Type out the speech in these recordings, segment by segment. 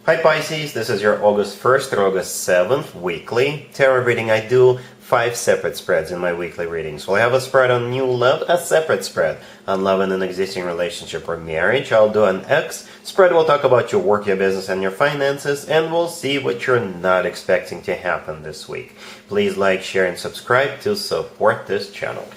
Hi Pisces, this is your August 1st or August 7th weekly tarot reading. I do 5 separate spreads in my weekly readings. Well, I have a spread on new love, a separate spread on love in an existing relationship or marriage. I'll do an X spread. We'll talk about your work, your business, and your finances, and we'll see what you're not expecting to happen this week. Please like, share, and subscribe to support this channel.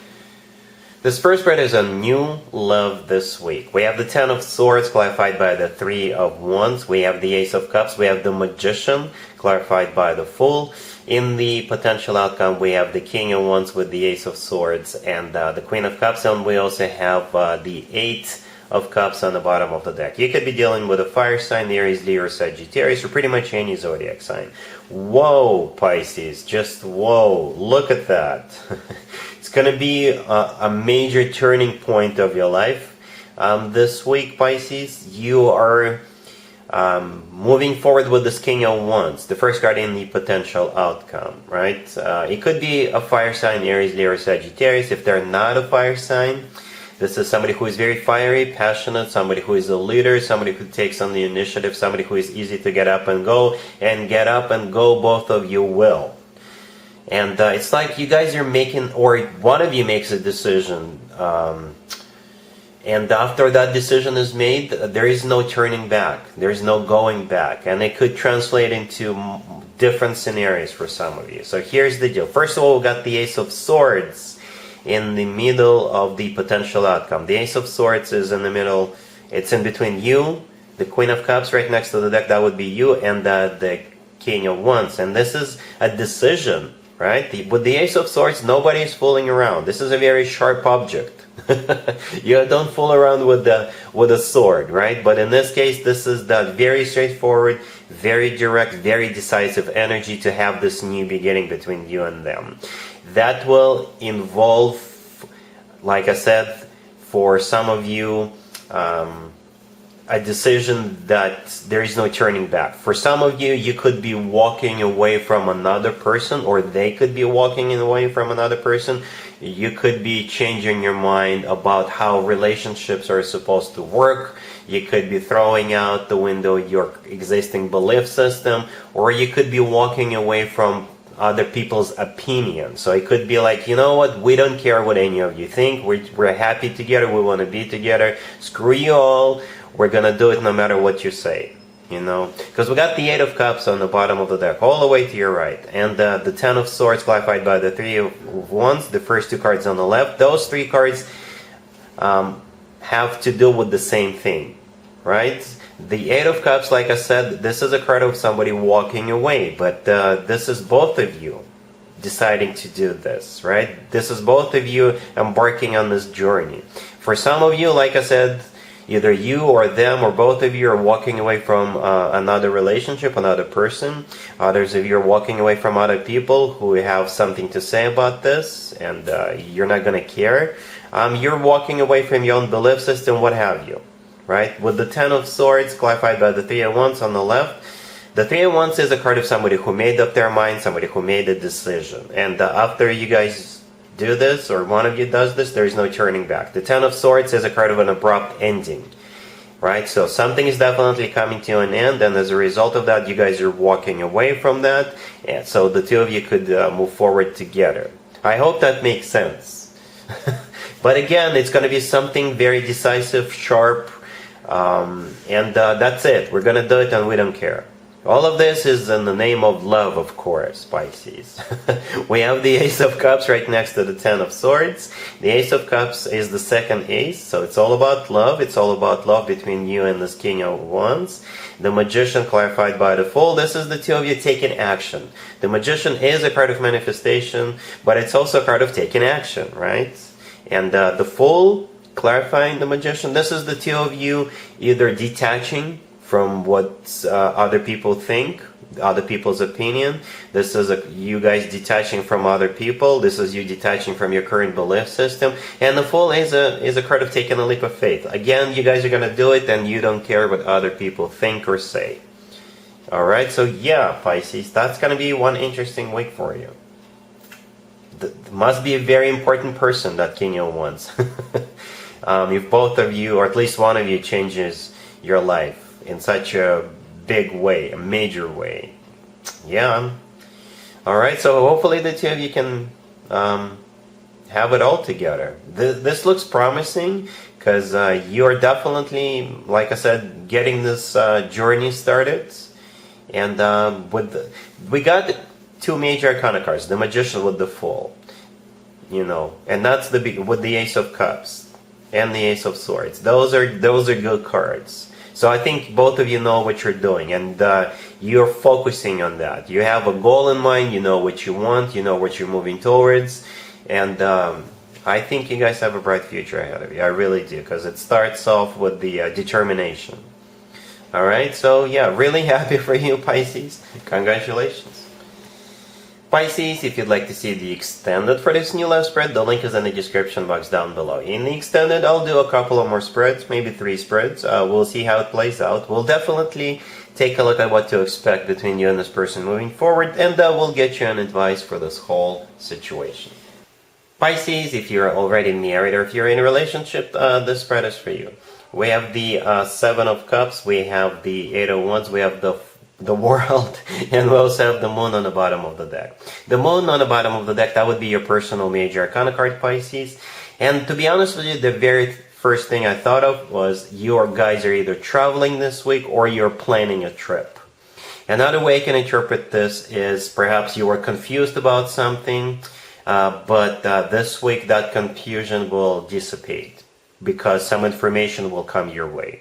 This first spread is on new love this week. We have the Ten of Swords clarified by the Three of Wands. We have the Ace of Cups. We have the Magician clarified by the Fool. In the potential outcome, we have the King of Wands with the Ace of Swords and the Queen of Cups. And we also have the Eight of Cups on the bottom of the deck. You could be dealing with a fire sign, Aries, Leo, or Sagittarius, or pretty much any zodiac sign. Whoa, Pisces, just whoa, look at that. It's going to be a major turning point of your life. This week, Pisces, you are moving forward with this King of Wands, the first card in the potential outcome, right? It could be a fire sign, Aries, Leo, or Sagittarius. If they're not a fire sign, this is somebody who is very fiery, passionate, somebody who is a leader, somebody who takes on the initiative, somebody who is easy to get up and go, both of you will. And it's like you guys are making, or one of you makes a decision, and after that decision is made, there is no turning back, there is no going back, and it could translate into different scenarios for some of you. So here's the deal. First of all, we got the Ace of Swords in the middle of the potential outcome. The Ace of Swords is in the middle, it's in between you, the Queen of Cups right next to the deck, that would be you, and the King of Wands. And this is a decision, right? With the Ace of Swords, nobody is fooling around. This is a very sharp object. You don't fool around with a sword, right? But in this case, this is that very straightforward, very direct, very decisive energy to have this new beginning between you and them. That will involve, like I said, for some of you, a decision that there is no turning back. For some of you, you could be walking away from another person, or they could be walking away from another person. You could be changing your mind about how relationships are supposed to work. You could be throwing out the window your existing belief system, or you could be walking away from other people's opinions. So it could be like, you know what, we don't care what any of you think. We're happy together. We want to be together. Screw you all. We're going to do it no matter what you say, you know. Because we got the Eight of Cups on the bottom of the deck, all the way to your right. And the Ten of Swords clarified by the Three of Wands, the first two cards on the left. Those three cards have to do with the same thing, right? The Eight of Cups, like I said, this is a card of somebody walking away. But this is both of you deciding to do this, right? This is both of you embarking on this journey. For some of you, like I said, either you or them or both of you are walking away from another relationship, another person. Others of you are walking away from other people who have something to say about this, and you're not going to care. You're walking away from your own belief system, what have you, right? With the Ten of Swords clarified by the Three of Wands on the left, the Three of Wands is a card of somebody who made up their mind, somebody who made a decision. And after you guys do this, or one of you does this, there is no turning back. The Ten of Swords is a card of an abrupt ending, right? So something is definitely coming to an end, and as a result of that, you guys are walking away from that, and so the two of you could move forward together. I hope that makes sense. But again, it's going to be something very decisive, sharp, and that's it. We're going to do it, and we don't care. All of this is in the name of love, of course, Pisces. We have the Ace of Cups right next to the Ten of Swords. The Ace of Cups is the second ace, so it's all about love. It's all about love between you and this King of Wands. The Magician clarified by the Fool. This is the two of you taking action. The Magician is a card of manifestation, but it's also a card of taking action, right? And the Fool clarifying the Magician. This is the two of you either detaching from what other people think, other people's opinion. This is you guys detaching from other people. This is you detaching from your current belief system. And the Fool is a card of taking a leap of faith. Again, you guys are going to do it, and you don't care what other people think or say. Alright, so yeah, Pisces, that's going to be one interesting week for you. Must be a very important person, that King of Wands. If both of you, or at least one of you, changes your life in such a big way, a major way. Yeah. Alright, so hopefully the two of you can have it all together. This looks promising because you're definitely, like I said, getting this journey started. And we got two major arcana cards, the Magician with the Fool, and that's with the Ace of Cups and the Ace of Swords. Those are good cards. So I think both of you know what you're doing, and you're focusing on that. You have a goal in mind, you know what you want, you know what you're moving towards, and I think you guys have a bright future ahead of you. I really do, because it starts off with the determination. Alright, so yeah, really happy for you, Pisces. Congratulations. Pisces, if you'd like to see the extended for this new love spread, the link is in the description box down below. In the extended, I'll do a couple of more spreads, maybe 3 spreads. We'll see how it plays out. We'll definitely take a look at what to expect between you and this person moving forward, and we'll get you an advice for this whole situation. Pisces, if you're already married or if you're in a relationship, this spread is for you. We have the 7 of Cups, we have the 8 of Wands, we have the World, and we also have the Moon on the bottom of the deck. The Moon on the bottom of the deck, that would be your personal major arcana card, Pisces. And to be honest with you, the very first thing I thought of was your guys are either traveling this week or you're planning a trip. Another way I can interpret this is perhaps you were confused about something, but this week that confusion will dissipate, because some information will come your way,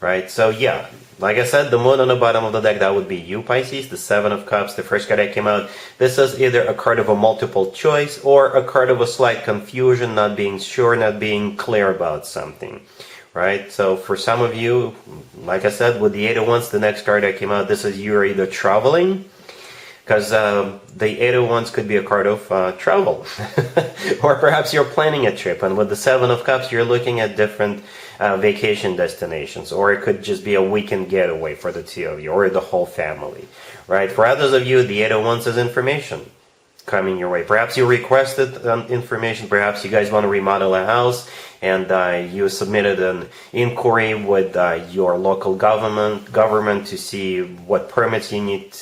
right? So yeah, like I said, the Moon on the bottom of the deck, that would be you, Pisces. The 7 of Cups, the first card that came out. This is either a card of a multiple choice or a card of a slight confusion, not being sure, not being clear about something, right? So for some of you, like I said, with the 8 of Wands, the next card that came out, this is you're either traveling, because the 8 of Wands could be a card of travel. Or perhaps you're planning a trip, and with the 7 of Cups, you're looking at different vacation destinations. Or it could just be a weekend getaway for the two of you, or the whole family, right? For others of you, the 8 of Wands is information coming your way. Perhaps you requested information, perhaps you guys want to remodel a house, and you submitted an inquiry with your local government to see what permits you need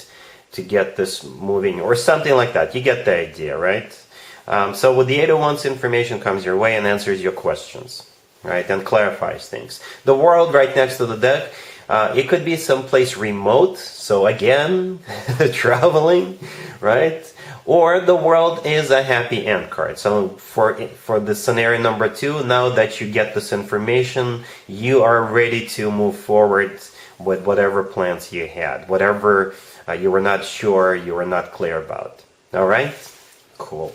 to get this moving, or something like that. You get the idea, right? So with the 8 of Wands, information comes your way and answers your questions, right? And clarifies things. The World right next to the deck, it could be someplace remote. So again, traveling, right? Or the World is a happy end card. So for the scenario number 2, now that you get this information, you are ready to move forward with whatever plans you had, whatever you were not sure, you were not clear about. Alright? Cool.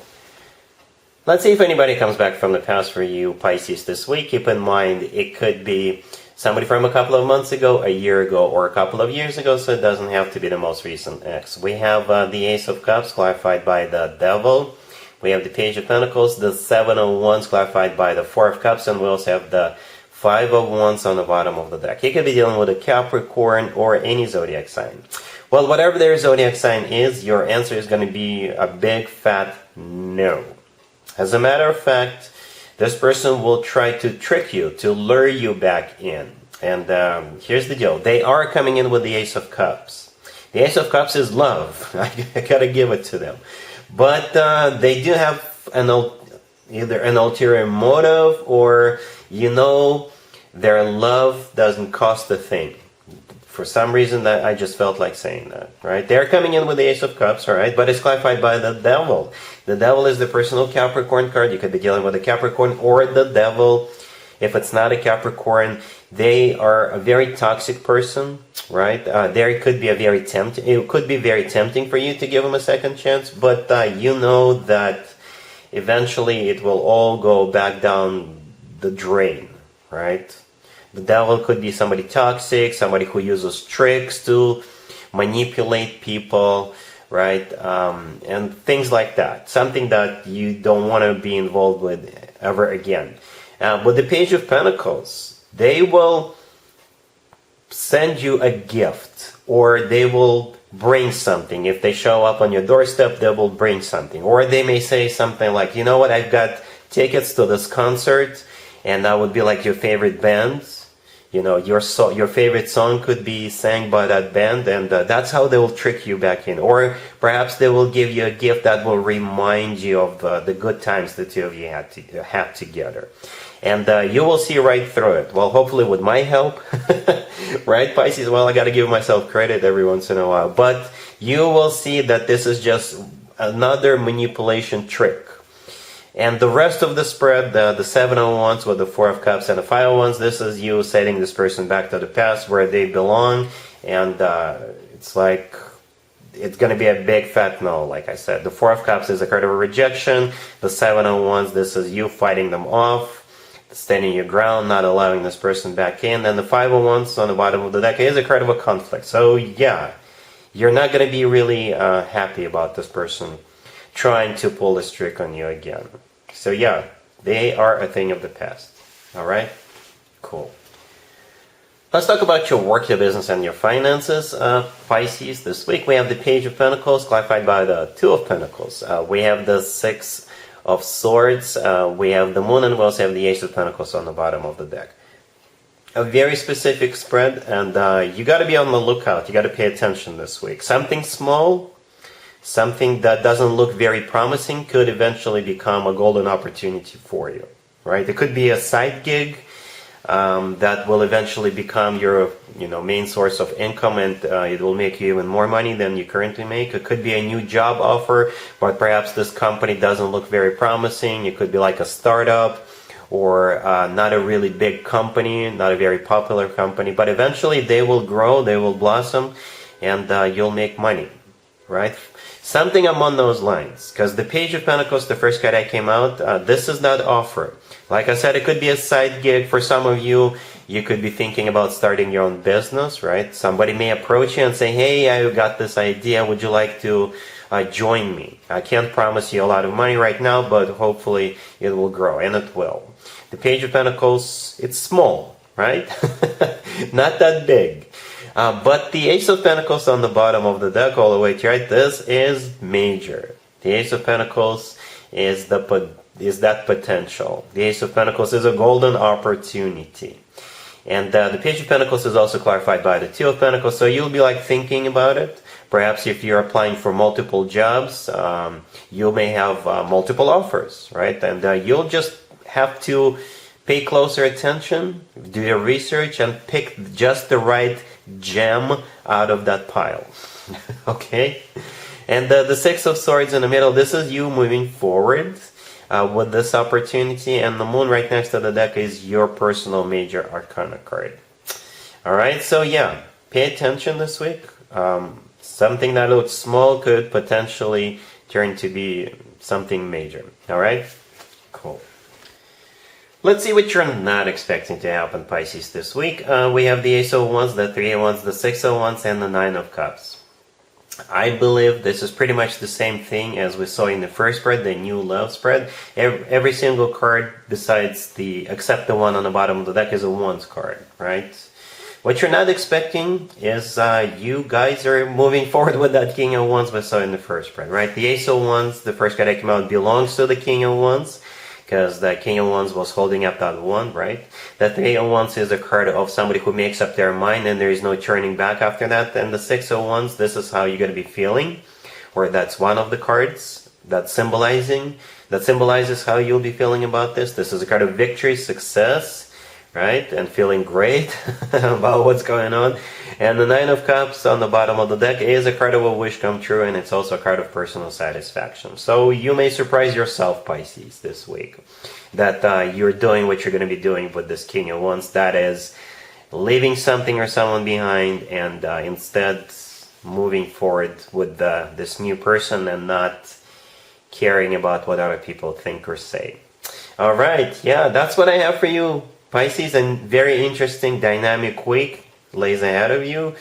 Let's see if anybody comes back from the past for you, Pisces, this week. Keep in mind, it could be somebody from a couple of months ago, a year ago, or a couple of years ago, so it doesn't have to be the most recent ex. We have the Ace of Cups, clarified by the Devil. We have the Page of Pentacles, the 7 of Wands, clarified by the 4 of Cups, and we also have the 5 of Wands on the bottom of the deck. You could be dealing with a Capricorn or any zodiac sign. Well, whatever their zodiac sign is, your answer is going to be a big fat no. As a matter of fact, this person will try to trick you, to lure you back in. And here's the deal. They are coming in with the Ace of Cups. The Ace of Cups is love. I gotta give it to them. But they do have either an ulterior motive, or, their love doesn't cost a thing. For some reason, that I just felt like saying that, right? They're coming in with the Ace of Cups, all right? But it's clarified by the Devil. The Devil is the personal Capricorn card. You could be dealing with a Capricorn or the Devil. If it's not a Capricorn, they are a very toxic person, right? It could be very tempting for you to give them a second chance, but you know that eventually it will all go back down the drain, right? The Devil could be somebody toxic, somebody who uses tricks to manipulate people, right? And things like that. Something that you don't want to be involved with ever again. With the Page of Pentacles, they will send you a gift, or they will bring something. If they show up on your doorstep, they will bring something. Or they may say something like, you know what, I've got tickets to this concert, and that would be like your favorite bands. your favorite song could be sang by that band, and that's how they will trick you back in. Or perhaps they will give you a gift that will remind you of the good times the two of you had together. And you will see right through it. Well, hopefully with my help, right, Pisces? Well, I got to give myself credit every once in a while. But you will see that this is just another manipulation trick. And the rest of the spread, the 7 of Wands with the 4 of Cups and the 5 of Wands, this is you setting this person back to the past where they belong. And it's like, it's going to be a big fat no, like I said. The 4 of Cups is a card of rejection. The 7 of Wands, this is you fighting them off, standing your ground, not allowing this person back in. And the 5 of Wands on the bottom of the deck is a card of a conflict. So yeah, you're not going to be really happy about this person trying to pull this trick on you again. So yeah, they are a thing of the past. All right? Cool. Let's talk about your work, your business, and your finances. Pisces, this week we have the Page of Pentacles clarified by the 2 of Pentacles. We have the 6 of Swords. We have the Moon, and we also have the Ace of Pentacles on the bottom of the deck. A very specific spread, and you got to be on the lookout. You got to pay attention this week. Something small, something that doesn't look very promising could eventually become a golden opportunity for you, right? It could be a side gig that will eventually become your main source of income, and it will make you even more money than you currently make. It could be a new job offer, but perhaps this company doesn't look very promising. It could be like a startup or not a really big company, not a very popular company, but eventually they will grow, they will blossom, and you'll make money, right? Something among those lines, because the Page of Pentacles, the first card that came out, this is not offer. Like I said, it could be a side gig for some of you. You could be thinking about starting your own business, right? Somebody may approach you and say, hey, I got this idea. Would you like to join me? I can't promise you a lot of money right now, but hopefully it will grow, and it will. The Page of Pentacles, it's small, right? Not that big. But the Ace of Pentacles on the bottom of the deck all the way to right, this is major. The Ace of Pentacles is that potential. The Ace of Pentacles is a golden opportunity. And the Page of Pentacles is also clarified by the 2 of Pentacles, so you'll be like thinking about it. Perhaps if you're applying for multiple jobs, you may have multiple offers, right? And you'll just have to pay closer attention, do your research, and pick just the right gem out of that pile. Okay? And the 6 of Swords in the middle, this is you moving forward with this opportunity, and the Moon right next to the deck is your personal major arcana card. Alright, so yeah, pay attention this week. Something that looks small could potentially turn to be something major. Alright? Cool. Let's see what you're not expecting to happen, Pisces, this week. We have the Ace of Wands, the 3 of Wands, the 6 of Wands, and the 9 of Cups. I believe this is pretty much the same thing as we saw in the first spread, the new love spread. Every single card besides except the one on the bottom of the deck is a Wands card, right? What you're not expecting is you guys are moving forward with that King of Wands we saw in the first spread, right? The Ace of Wands, the first card that came out, belongs to the King of Wands, because the King of Wands was holding up that one, right? The 3 of Wands is a card of somebody who makes up their mind and there is no turning back after that. And the 6 of Wands, this is how you're going to be feeling, or that's one of the cards that symbolizes how you'll be feeling about this. This is a card of victory, success, right? And feeling great about what's going on. And the 9 of Cups on the bottom of the deck is a card of a wish come true, and it's also a card of personal satisfaction. So you may surprise yourself, Pisces, this week, that you're doing what you're going to be doing with this King of Wands. That is, leaving something or someone behind and instead moving forward with this new person and not caring about what other people think or say. All right, yeah, that's what I have for you, Pisces, and very interesting, dynamic week lays ahead of you.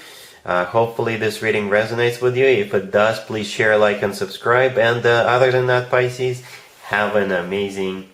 Hopefully this reading resonates with you. If it does, please share, like, and subscribe. And other than that, Pisces, have an amazing